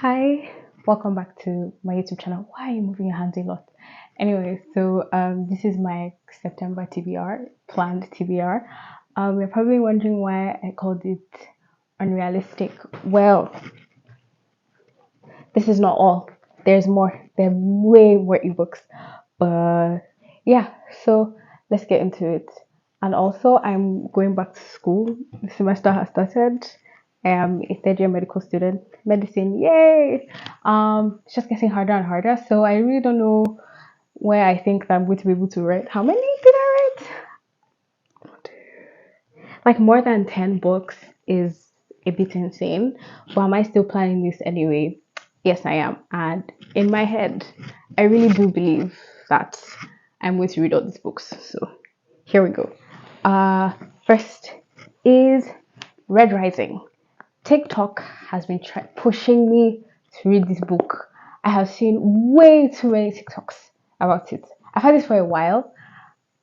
Hi, welcome back to my YouTube channel. Why are you moving your hands a lot? Anyway, so this is my September TBR, planned TBR. You're probably wondering why I called it unrealistic. Well, this is not all. There's more. There are way more ebooks. But yeah, so let's get into it. And also, I'm going back to school. The semester has started. I am a third year medical student. Medicine, yay! It's just getting harder and harder. So I really don't know where I think that I'm going to be able to write. How many did I write? Like more than 10 books is a bit insane. But am I still planning this anyway? Yes, I am. And in my head, I really do believe that I'm going to read all these books. So here we go. First is Red Rising. TikTok has been pushing me to read this book. I have seen way too many TikToks about it. I've had this for a while.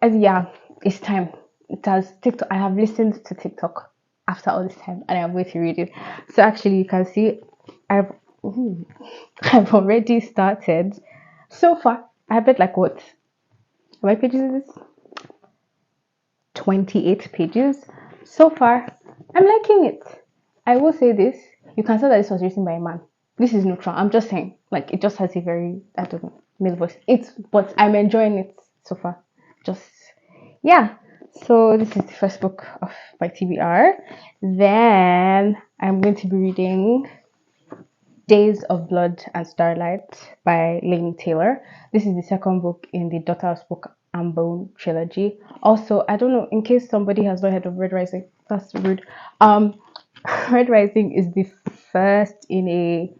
And yeah, it's time. It has TikTok. I have listened to TikTok after all this time, and I'm going to read it. So actually, you can see I've I've already started. So far, I bet like what? How many pages is this? 28 pages. So far, I'm liking it. I will say this. You can tell that this was written by a man. This is neutral. I'm just saying. Like, it just has a very, I don't know, male voice. But I'm enjoying it so far. Just, yeah. So this is the first book of my TBR. Then I'm going to be reading Days of Blood and Starlight by Laini Taylor. This is the second book in the Daughter of Smoke and Bone trilogy. Also, I don't know, in case somebody has not heard of Red Rising, that's rude. Red Rising is the first in a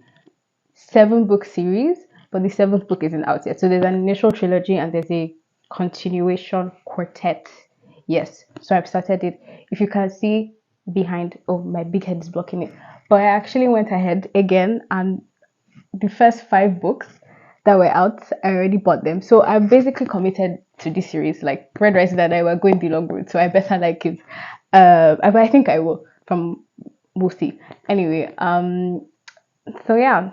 7-book series, but the seventh book isn't out yet. So there's an initial trilogy and there's a continuation quartet. Yes, so I've started it. If you can see behind, oh, my big head is blocking it. But I actually went ahead again, and the first 5 books that were out, I already bought them. So I'm basically committed to this series. Like Red Rising and I were going the long road, so I better like it. But I think I will. We'll see. Anyway, so yeah,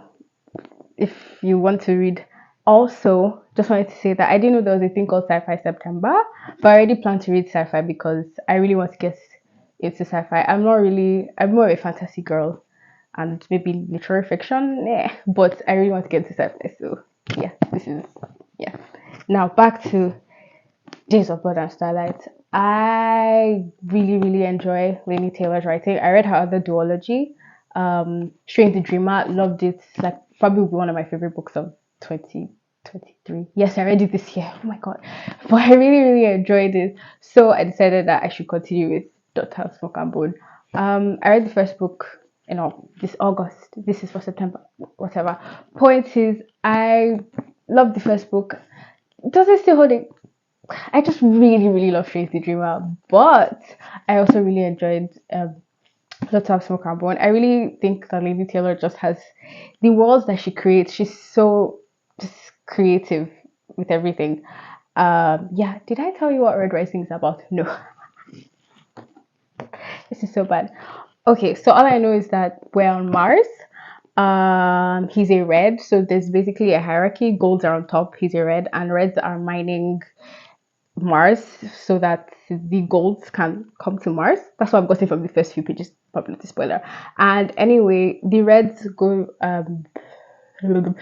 if you want to read. Also, just wanted to say that I didn't know there was a thing called Sci-Fi September, but I already plan to read sci-fi because I really want to get into sci-fi. I'm more of a fantasy girl and maybe literary fiction, but I really want to get into sci-fi. So yeah, yeah. Now back to Days of Blood and Starlight. I really, really enjoy Laini Taylor's writing. I read her other duology, Strange the Dreamer, loved it. Like probably one of my favorite books of 2023. Yes, I read it this year. Oh my god. But I really, really enjoyed it. So I decided that I should continue with Daughter of Smoke and Bone. I read the first book, this August. This is for September, whatever. Point is, I loved the first book. Does it still hold it? I just really, really love Tracy Dreamer, but I also really enjoyed Daughter of Smoke and Bone. I really think that Lady Taylor just has the worlds that she creates. She's so just creative with everything. Yeah, did I tell you what Red Rising is about? No, this is so bad. Okay, so all I know is that we're on Mars. He's a red, so there's basically a hierarchy. Golds are on top. He's a red, and reds are mining Mars so that the golds can come to Mars. That's what I've gotten from the first few pages, probably not a spoiler. And anyway, the reds go the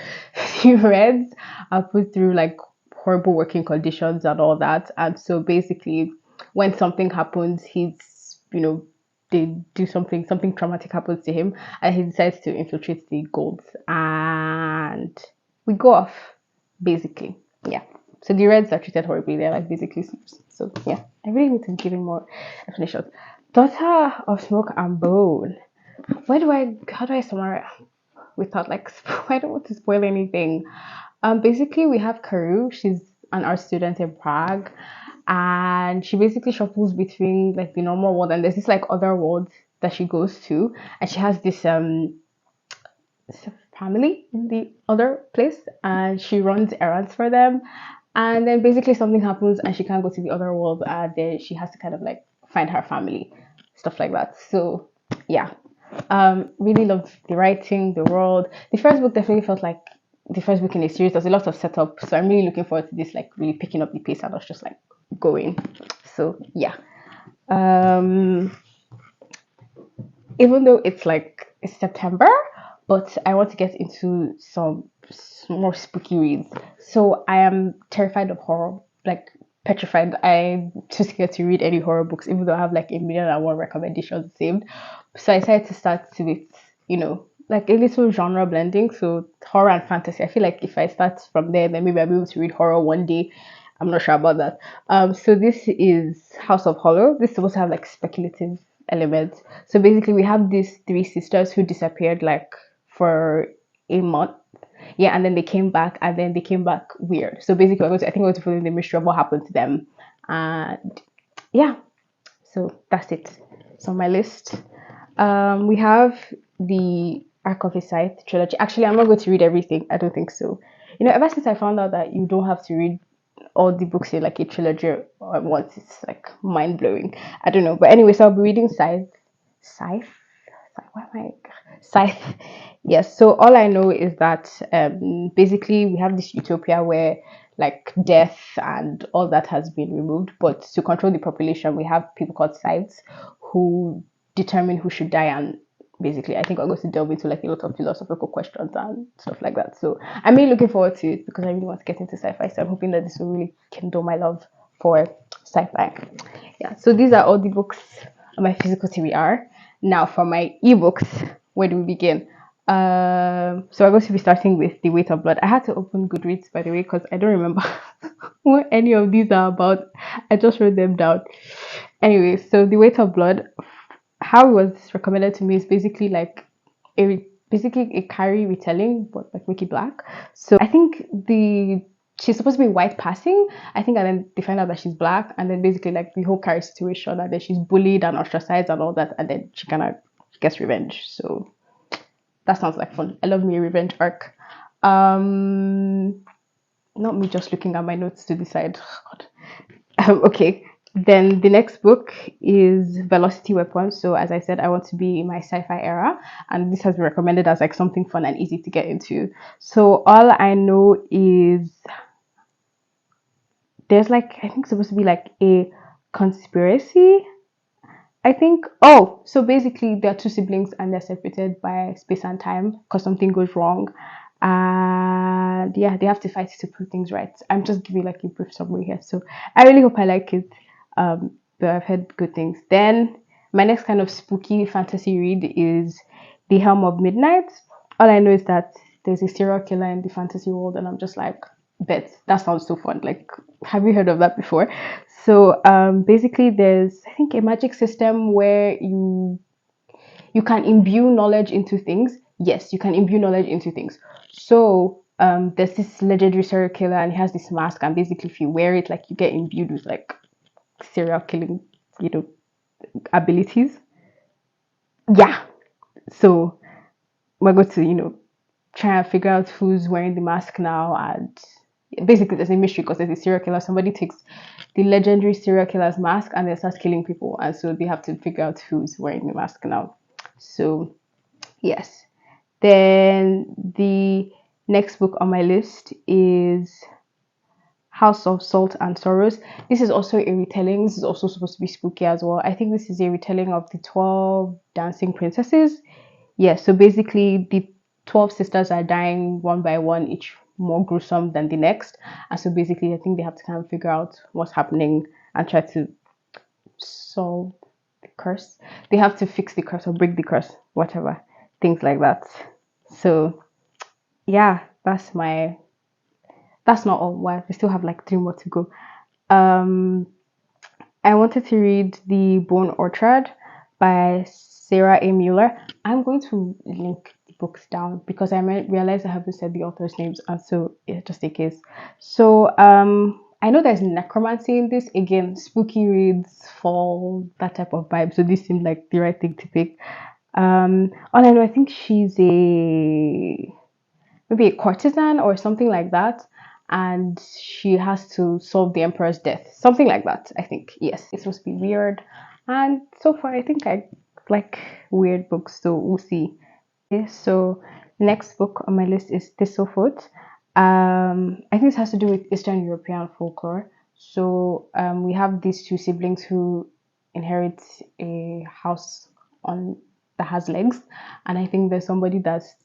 reds are put through like horrible working conditions and all that. And so basically when something happens, they do something traumatic happens to him and he decides to infiltrate the golds and we go off basically. Yeah. So the reds are treated horribly. They're like basically sleeps. So yeah, I really need to give him more definitions. Daughter of Smoke and Bone. How do I summarize without like, I don't want to spoil anything. Basically we have Karu. She's an art student in Prague, and she basically shuffles between like the normal world and there's this like other world that she goes to, and she has this family in the other place and she runs errands for them, and then basically something happens and she can't go to the other world and then she has to kind of like find her family, stuff like that. So yeah, Really loved the writing, the world. The first book definitely felt like the first book in a series. There's a lot of setup, so I'm really looking forward to this, like really picking up the pace and us just like going. So yeah. Um, Even though it's September, but I want to get into some more spooky reads. So I am terrified of horror, like petrified. I'm too scared to read any horror books, even though I have like a million and one recommendations saved. So I decided to start with, like a little genre blending. So horror and fantasy. I feel like if I start from there, then maybe I'll be able to read horror one day. I'm not sure about that. So this is House of Hollow. This is supposed to have like speculative elements. So basically, we have these three sisters who disappeared like for a month. Yeah, and then they came back, and then they came back weird. So basically, I think we're going to follow the mystery of what happened to them, and yeah, so that's it. It's on my list. We have the Arc of a Scythe trilogy. Actually, I'm not going to read everything. I don't think so. Ever since I found out that you don't have to read all the books in like a trilogy at once, it's like mind blowing. I don't know, but anyway, so I'll be reading Scythe. What am I? Scythe. Yes. So all I know is that basically we have this utopia where like death and all that has been removed, but to control the population, we have people called scythes who determine who should die. And basically, I think I'm going to delve into like a lot of philosophical questions and stuff like that. So I'm really looking forward to it because I really want to get into sci-fi. So I'm hoping that this will really kindle my love for sci-fi. Yeah. So these are all the books on my physical TBR. Now for my ebooks, where do we begin? So I'm going to be starting with The Weight of Blood. I had to open Goodreads, by the way, because I don't remember what any of these are about. I just wrote them down. Anyway, so The Weight of Blood, how it was recommended to me is basically like basically a Carrie retelling, but like Wiki Black. So I think she's supposed to be white passing, I think, and then they find out that she's black, and then basically like the whole Carrie situation, and then she's bullied and ostracized and all that, and then she kind of gets revenge. So that sounds like fun. I love me a revenge arc. Not me just looking at my notes to decide. God. Okay. Then the next book is Velocity Weapons. So as I said, I want to be in my sci-fi era, and this has been recommended as like something fun and easy to get into. So all I know is there's like, I think, supposed to be like a conspiracy. I think. Oh, so basically, there are two siblings and they're separated by space and time because something goes wrong. And yeah, they have to fight to put things right. I'm just giving like a brief summary here. So I really hope I like it. But I've heard good things. Then my next kind of spooky fantasy read is The Helm of Midnight. All I know is that there's a serial killer in the fantasy world, and I'm just like, bet that sounds so fun. Like, have you heard of that before? So basically, there's, I think, a magic system where you can imbue knowledge into things. Yes, you can imbue knowledge into things. So there's this legendary serial killer, and he has this mask, and basically, if you wear it, like you get imbued with like serial killing, you know, abilities. Yeah. So we're going to, try and figure out who's wearing the mask now, and basically there's a mystery because there's a serial killer. Somebody takes the legendary serial killer's mask and then starts killing people, and so they have to figure out who's wearing the mask now. So yes. Then the next book on my list is House of Salt and Sorrows. This is also a retelling. This is also supposed to be spooky as well. I think this is a retelling of the 12 dancing princesses. Yeah, so basically the 12 sisters are dying one by one, each more gruesome than the next. And so basically I think they have to kind of figure out what's happening and try to solve the curse. They have to fix the curse or break the curse, whatever. Things like that. So yeah, that's not all. Why we still have like three more to go. I wanted to read The Bone Orchard by Sarah A. Mueller. I'm going to link the books down because I realized I haven't said the author's names, and so yeah, just in case. So I know there's necromancy in this. Again, spooky reads, fall, that type of vibe. So this seemed like the right thing to pick. All I know, I think she's maybe a courtesan or something like that, and she has to solve the emperor's death, something like that. I think, yes, it's supposed to be weird, and so far I think I like weird books, so we'll see. Okay, so next book on my list is Thistlefoot. I think this has to do with Eastern European folklore. So we have these two siblings who inherit a house on that has legs, and I think there's somebody that's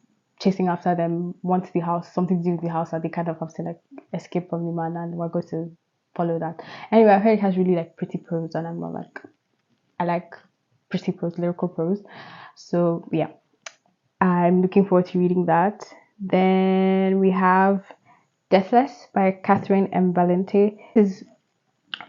chasing after them, wants the house, something to do with the house, and they kind of have to like escape from the man, and we're going to follow that. Anyway, I heard it has really like pretty prose, and I'm not like I like pretty prose, lyrical prose. So yeah, I'm looking forward to reading that. Then we have Deathless by Catherine M. Valente. This is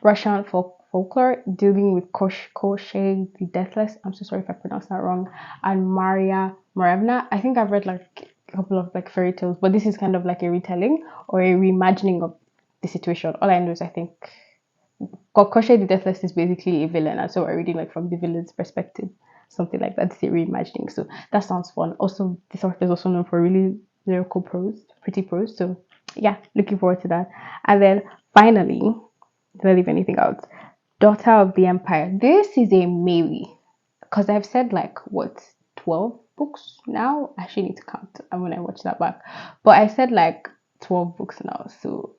Russian folklore dealing with Koshchei the Deathless. I'm so sorry if I pronounced that wrong. And Maria Morevna. I think I've read like a couple of like fairy tales, but this is kind of like a retelling or a reimagining of the situation. All I know is I think Koshchei the Deathless is basically a villain, and so we're reading like from the villain's perspective, something like that. It's a reimagining, so that sounds fun. Also, this author is also known for really lyrical prose, pretty prose. So yeah, looking forward to that. And then finally, did I leave anything out? Daughter of the Empire. This is a maybe because I've said like what 12 books now. I actually need to count. I'm gonna watch that back, but I said like 12 books now, so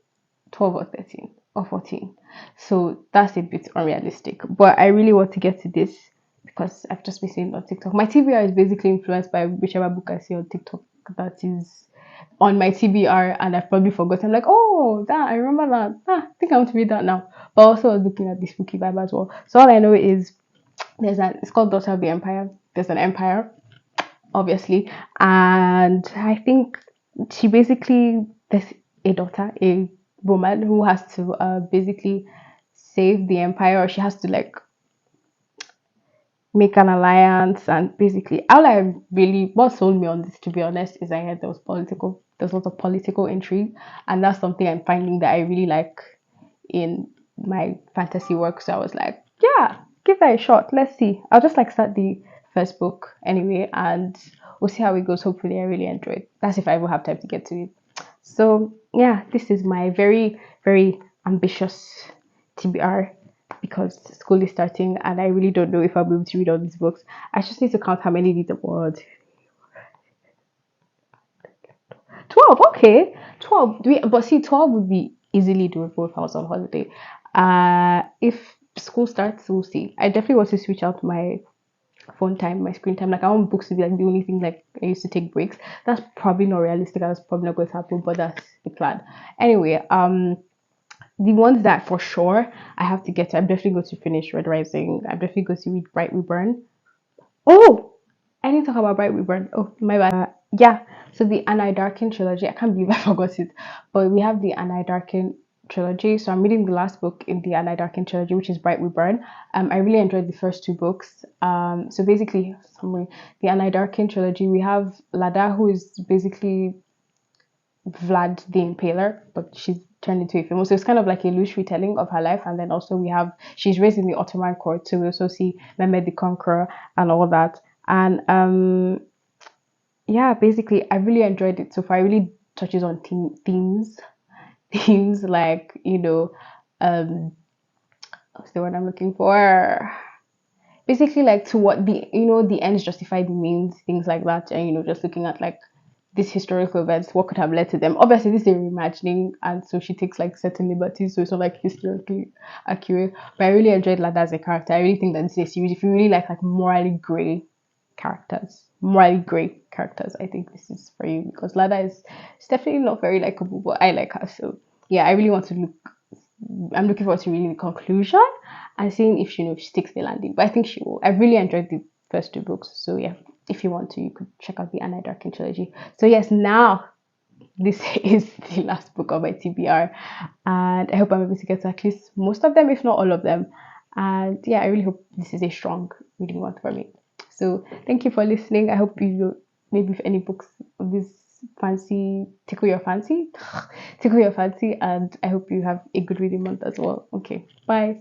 12 or 13 or 14. So that's a bit unrealistic. But I really want to get to this because I've just been seeing it on TikTok. My TBR is basically influenced by whichever book I see on TikTok that is on my TBR, and I've probably forgotten. Like, oh, that I remember that. I think I want to read that now. But also I was looking at the spooky vibe as well. So all I know is it's called Daughter of the Empire. There's an empire, obviously, and I think she basically there's a daughter, a woman who has to basically save the empire, or she has to like make an alliance, and basically all I really what sold me on this, to be honest, is I heard there's lots of political intrigue, and that's something I'm finding that I really like in my fantasy work. So I was like, yeah, give that a shot. Let's see. I'll just like start the first book anyway, and we'll see how it goes. Hopefully I really enjoy it. That's if I will have time to get to it. So yeah, this is my very, very ambitious TBR because school is starting and I really don't know if I'll be able to read all these books. I just need to count how many did the word. 12, okay. 12. But see, 12 would be easily doable if I was on holiday. If school starts, we'll see. I definitely want to switch out my phone time, my screen time. Like I want books to be like the only thing like I used to take breaks. That's probably not realistic. That's probably not going to happen, but that's the plan. Anyway, the ones that for sure I have to get to, I'm definitely going to finish Red Rising. I'm definitely going to read Bright Reborn. Oh, I didn't talk about Bright Reborn. Oh, my bad. Yeah, so the Anna Darkin trilogy. I can't believe I forgot it, but we have the Anna Darkin trilogy. So I'm reading the last book in the Anna Darkin trilogy, which is Bright Reborn. I really enjoyed the first two books. So basically, summary: the Anna Darkin trilogy. We have Lada, who is basically Vlad the Impaler, but she's turned into a famous. So it's kind of like a loose retelling of her life. And then also we have she's raised in the Ottoman court, so we also see Mehmed the Conqueror and all that. And yeah, basically I really enjoyed it so far. It really touches on themes, themes like what's the word I'm looking for? Basically like to what the ends justify the means, things like that, and just looking at like these historical events, what could have led to them. Obviously this is a reimagining, and so she takes like certain liberties, so it's not like historically accurate, but I really enjoyed Lada as a character. I really think that this is a series, if you really like morally grey characters, I think this is for you, because Lada is she's definitely not very likable, but I like her. So yeah, I'm looking forward to reading the conclusion and seeing if she sticks the landing. But I think she will. I really enjoyed the first two books. So yeah, if you want to, you could check out the Anna Darkin trilogy. So yes, now this is the last book of my TBR, and I hope I'm able to get to at least most of them, if not all of them. And yeah, I really hope this is a strong reading month for me. So thank you for listening. I hope you maybe if any books of this tickle your fancy, tickle your fancy, and I hope you have a good reading month as well. Okay, bye.